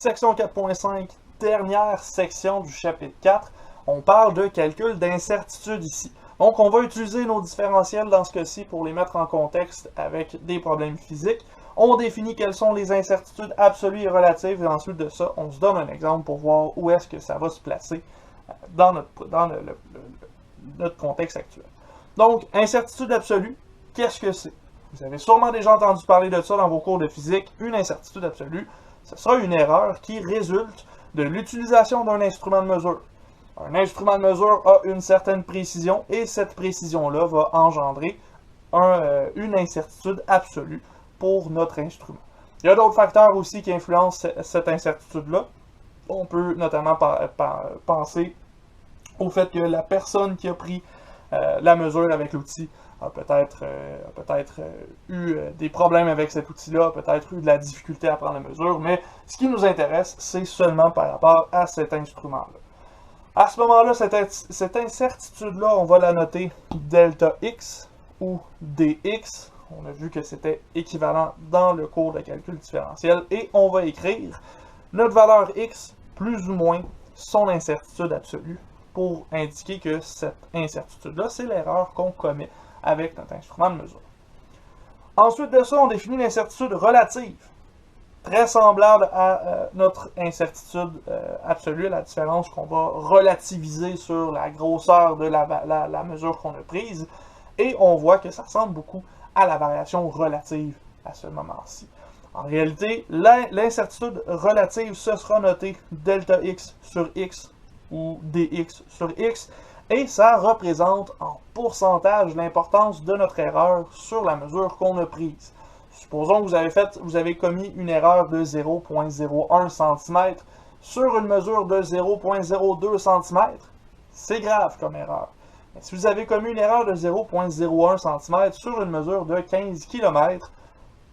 Section 4.5, dernière section du chapitre 4, on parle de calcul d'incertitude ici. Donc on va utiliser nos différentiels dans ce cas-ci pour les mettre en contexte avec des problèmes physiques. On définit quelles sont les incertitudes absolues et relatives et ensuite de ça, on se donne un exemple pour voir où est-ce que ça va se placer dans notre contexte actuel. Donc, incertitude absolue, qu'est-ce que c'est? Vous avez sûrement déjà entendu parler de ça dans vos cours de physique. Une incertitude absolue, ce sera une erreur qui résulte de l'utilisation d'un instrument de mesure. Un instrument de mesure a une certaine précision et cette précision-là va engendrer une incertitude absolue pour notre instrument. Il y a d'autres facteurs aussi qui influencent cette incertitude-là. On peut notamment penser au fait que la personne qui a pris la mesure avec l'outil a peut-être eu des problèmes avec cet outil-là, a peut-être eu de la difficulté à prendre la mesure, mais ce qui nous intéresse, c'est seulement par rapport à cet instrument-là. À ce moment-là, cette incertitude-là, on va la noter delta x ou dx. On a vu que c'était équivalent dans le cours de calcul différentiel, et on va écrire notre valeur x plus ou moins son incertitude absolue pour indiquer que cette incertitude-là, c'est l'erreur qu'on commet avec notre instrument de mesure. Ensuite de ça, on définit l'incertitude relative, très semblable à notre incertitude absolue, la différence qu'on va relativiser sur la grosseur de la mesure qu'on a prise, et on voit que ça ressemble beaucoup à la variation relative à ce moment-ci. En réalité, l'incertitude relative, ce sera noté delta x sur x ou dx sur x, et ça représente en pourcentage l'importance de notre erreur sur la mesure qu'on a prise. Supposons que vous avez commis une erreur de 0,01 cm sur une mesure de 0,02 cm, c'est grave comme erreur. Mais si vous avez commis une erreur de 0,01 cm sur une mesure de 15 km,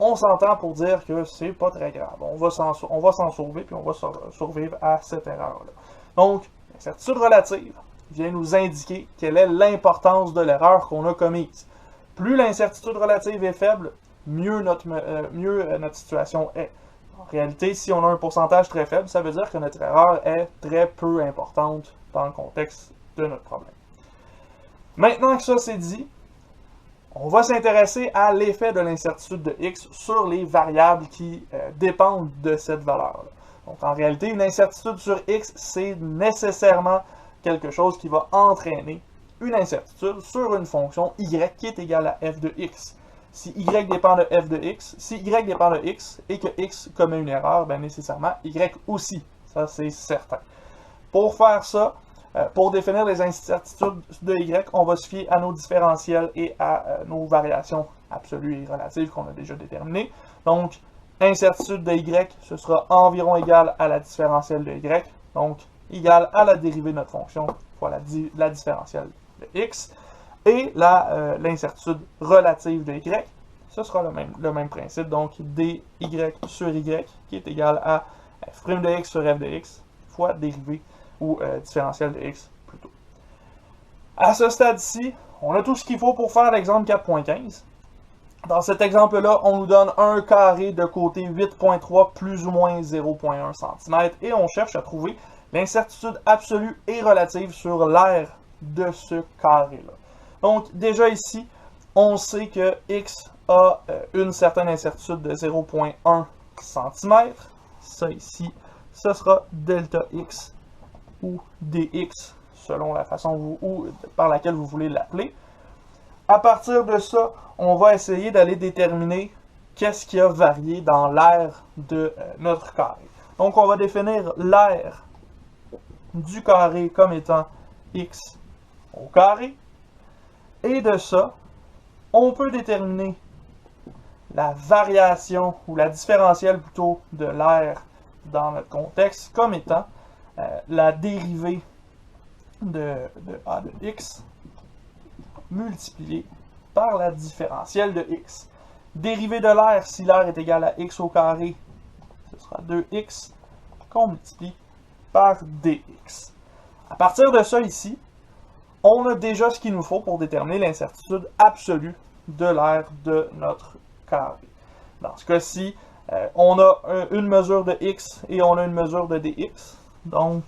on s'entend pour dire que c'est pas très grave. On va s'en sauver, puis on va survivre à cette erreur-là. Donc, l'incertitude relative vient nous indiquer quelle est l'importance de l'erreur qu'on a commise. Plus l'incertitude relative est faible, mieux notre situation est. En réalité, si on a un pourcentage très faible, ça veut dire que notre erreur est très peu importante dans le contexte de notre problème. Maintenant que ça c'est dit, on va s'intéresser à l'effet de l'incertitude de x sur les variables qui dépendent de cette valeur-là. Donc en réalité, une incertitude sur x, c'est nécessairement quelque chose qui va entraîner une incertitude sur une fonction y qui est égale à f de x. Si y dépend de f de x, si y dépend de x et que x commet une erreur, bien nécessairement y aussi. Ça, c'est certain. Pour faire ça, pour définir les incertitudes de y, on va se fier à nos différentiels et à nos variations absolues et relatives qu'on a déjà déterminées. Donc, incertitude de y, ce sera environ égal à la différentielle de y, donc égal à la dérivée de notre fonction fois la différentielle de x. Et l'incertitude relative de y, ce sera le même principe, donc dy sur y, qui est égal à f' de x sur f de x, fois dérivée ou différentielle de x plutôt. À ce stade-ci, on a tout ce qu'il faut pour faire l'exemple 4.15. Dans cet exemple-là, on nous donne un carré de côté 8.3 plus ou moins 0.1 cm et on cherche à trouver l'incertitude absolue et relative sur l'aire de ce carré-là. Donc, déjà ici, on sait que x a une certaine incertitude de 0.1 cm. Ça ici, ce sera delta x ou dx, selon la façon par laquelle vous voulez l'appeler. À partir de ça, on va essayer d'aller déterminer qu'est-ce qui a varié dans l'aire de notre carré. Donc, on va définir l'aire du carré comme étant x au carré. Et de ça, on peut déterminer la variation, ou la différentielle plutôt, de l'aire dans notre contexte comme étant la dérivée de a de x multipliée par la différentielle de x. Dérivée de l'aire, si l'aire est égale à x au carré, ce sera 2x qu'on multiplie par dx. À partir de ça ici, on a déjà ce qu'il nous faut pour déterminer l'incertitude absolue de l'aire de notre carré. Dans ce cas-ci, On a une mesure de x et on a une mesure de dx. Donc,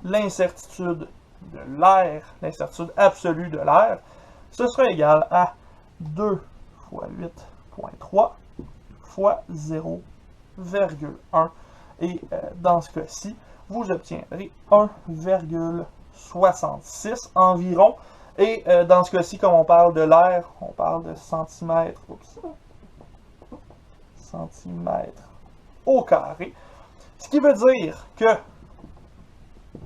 l'incertitude de l'air, l'incertitude absolue de l'air, ce sera égal à 2 fois 8.3 fois 0,1. Et dans ce cas-ci, vous obtiendrez 1,66 environ. Et dans ce cas-ci, comme on parle de l'air, on parle de centimètres au carré. Ce qui veut dire que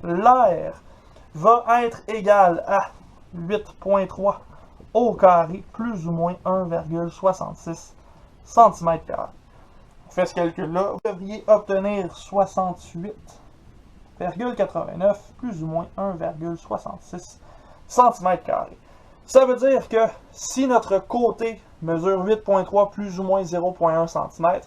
l'air va être égal à 8.3 au carré plus ou moins 1,66 cm². On fait ce calcul-là, vous devriez obtenir 68,89 plus ou moins 1,66 cm². Ça veut dire que si notre côté mesure 8.3 plus ou moins 0,1 cm,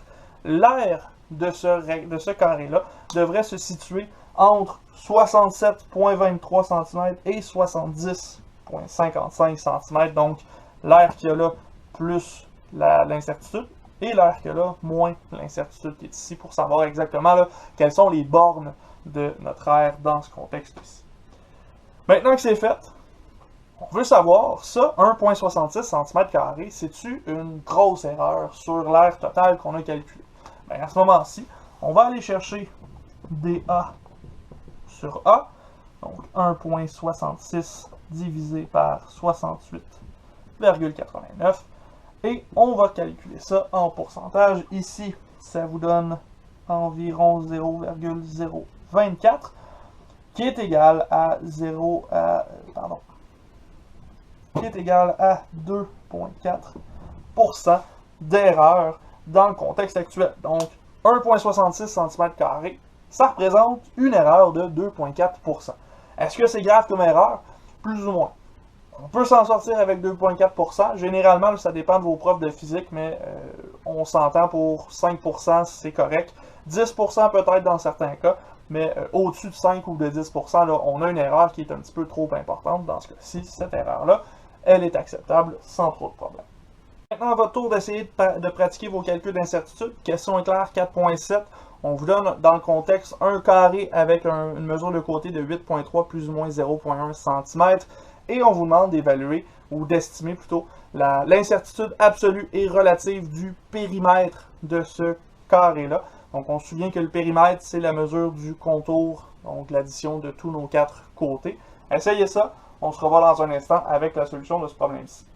l'air de ce carré-là devrait se situer entre 67,23 cm et 70,55 cm. Donc, l'air qu'il y a là plus l'incertitude et l'air qu'il y a là moins l'incertitude qui est ici pour savoir exactement là, quelles sont les bornes de notre air dans ce contexte-ci. Maintenant que c'est fait, on veut savoir, ça, 1,66 cm², c'est-tu une grosse erreur sur l'air total qu'on a calculé? Bien, à ce moment-ci, on va aller chercher dA sur A, donc 1,66 divisé par 68,89, et on va calculer ça en pourcentage. Ici, ça vous donne environ 0,024, qui est égal à 2,4% d'erreur dans le contexte actuel. Donc, 1,66 cm², ça représente une erreur de 2,4%. Est-ce que c'est grave comme erreur? Plus ou moins. On peut s'en sortir avec 2,4%. Généralement, ça dépend de vos profs de physique, mais on s'entend pour 5%, c'est correct. 10% peut-être dans certains cas, mais au-dessus de 5 ou de 10%, là, on a une erreur qui est un petit peu trop importante. Dans ce cas-ci, cette erreur-là, elle est acceptable sans trop de problème. Maintenant, à votre tour d'essayer de pratiquer vos calculs d'incertitude. Question éclair 4.7. On vous donne dans le contexte un carré avec une mesure de côté de 8.3 plus ou moins 0.1 cm. Et on vous demande d'évaluer, ou d'estimer plutôt, l'incertitude absolue et relative du périmètre de ce carré-là. Donc on se souvient que le périmètre, c'est la mesure du contour, donc l'addition de tous nos quatre côtés. Essayez ça, on se revoit dans un instant avec la solution de ce problème-ci.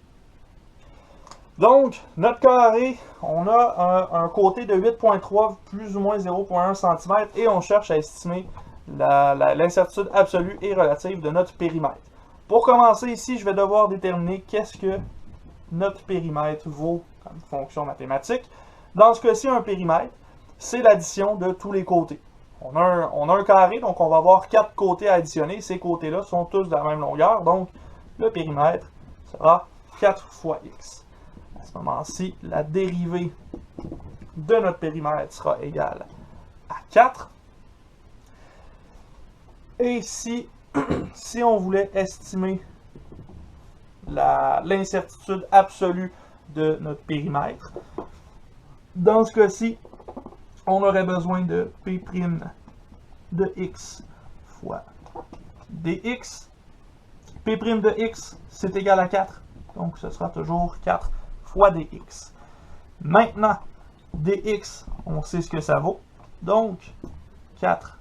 Donc, notre carré, on a un côté de 8.3 plus ou moins 0.1 cm et on cherche à estimer l'incertitude absolue et relative de notre périmètre. Pour commencer ici, je vais devoir déterminer qu'est-ce que notre périmètre vaut comme fonction mathématique. Dans ce cas-ci, un périmètre, c'est l'addition de tous les côtés. On a un carré, donc on va avoir 4 côtés à additionner. Ces côtés-là sont tous de la même longueur, donc le périmètre sera 4 fois x. À ce moment-ci, la dérivée de notre périmètre sera égale à 4. Et si on voulait estimer l'incertitude absolue de notre périmètre, dans ce cas-ci, on aurait besoin de P' de x fois dx. P' de x, c'est égal à 4, donc ce sera toujours 4 fois dx. Maintenant, dx, on sait ce que ça vaut, donc 4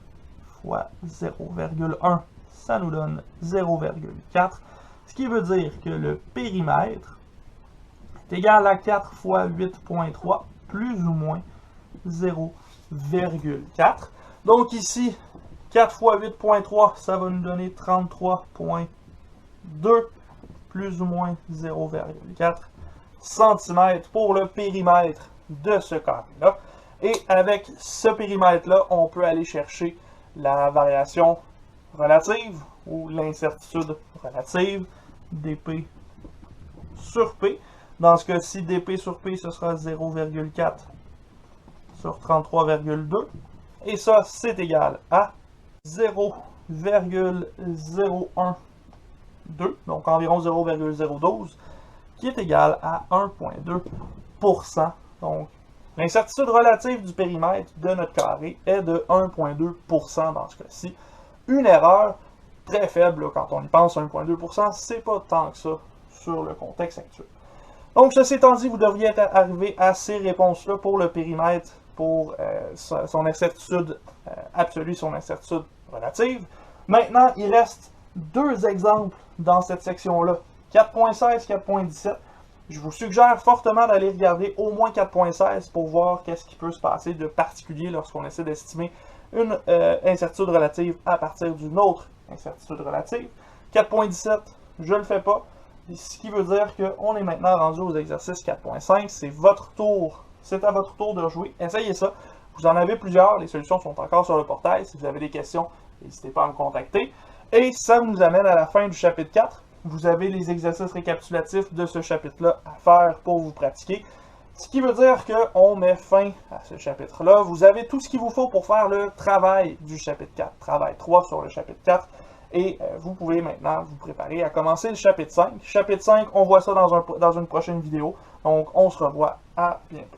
fois 0,1, ça nous donne 0,4, ce qui veut dire que le périmètre est égal à 4 fois 8.3, plus ou moins 0,4. Donc ici, 4 fois 8.3, ça va nous donner 33.2, plus ou moins 0,4 cm pour le périmètre de ce carré-là. Et avec ce périmètre-là, on peut aller chercher la variation relative ou l'incertitude relative dp sur p. Dans ce cas-ci, dp sur p, ce sera 0,4 sur 33,2. Et ça, c'est égal à 0,012, donc environ 0,012, qui est égal à 1,2 Donc, l'incertitude relative du périmètre de notre carré est de 1,2% dans ce cas-ci. Une erreur très faible, là, quand on y pense, 1,2%, c'est pas tant que ça sur le contexte actuel. Donc, ceci étant dit, vous devriez être arrivé à ces réponses-là pour le périmètre, pour son incertitude absolue, son incertitude relative. Maintenant, il reste deux exemples dans cette section-là, 4.16, 4.17. Je vous suggère fortement d'aller regarder au moins 4.16 pour voir qu'est-ce qui peut se passer de particulier lorsqu'on essaie d'estimer une incertitude relative à partir d'une autre incertitude relative. 4.17, je ne le fais pas, ce qui veut dire qu'on est maintenant rendu aux exercices 4.5. C'est votre tour, c'est à votre tour de jouer. Essayez ça. Vous en avez plusieurs, les solutions sont encore sur le portail. Si vous avez des questions, n'hésitez pas à me contacter. Et ça nous amène à la fin du chapitre 4. Vous avez les exercices récapitulatifs de ce chapitre-là à faire pour vous pratiquer. Ce qui veut dire qu'on met fin à ce chapitre-là. Vous avez tout ce qu'il vous faut pour faire le travail du chapitre 4, travail 3 sur le chapitre 4. Et vous pouvez maintenant vous préparer à commencer le chapitre 5. Chapitre 5, on voit ça dans une prochaine vidéo. Donc, on se revoit à bientôt.